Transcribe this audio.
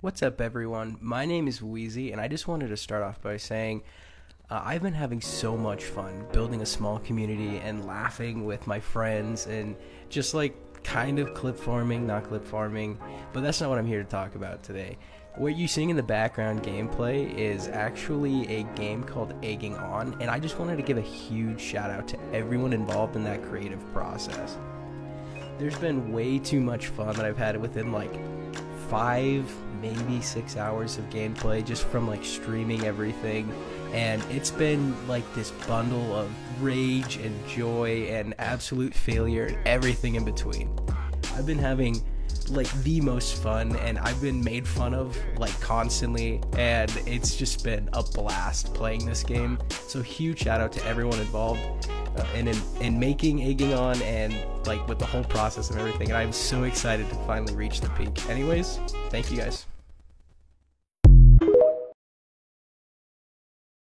What's up, everyone? My name is Wheezy, and I just wanted to start off by saying I've been having so much fun building a small community and laughing with my friends and just like kind of clip farming, not clip farming, but that's not what I'm here to talk about today. What you're seeing in the background gameplay is actually a game called Egging On, and I just wanted to give a huge shout out to everyone involved in that creative process. There's been way too much fun that I've had within like 5, maybe 6 hours of gameplay just from like streaming everything, and it's been like this bundle of rage and joy and absolute failure and everything in between. I've been having like the most fun, and I've been made fun of like constantly, and it's just been a blast playing this game. So huge shout out to everyone involved in making Egging On and like with the whole process of everything, and I'm so excited to finally reach the peak. Anyways, thank you guys.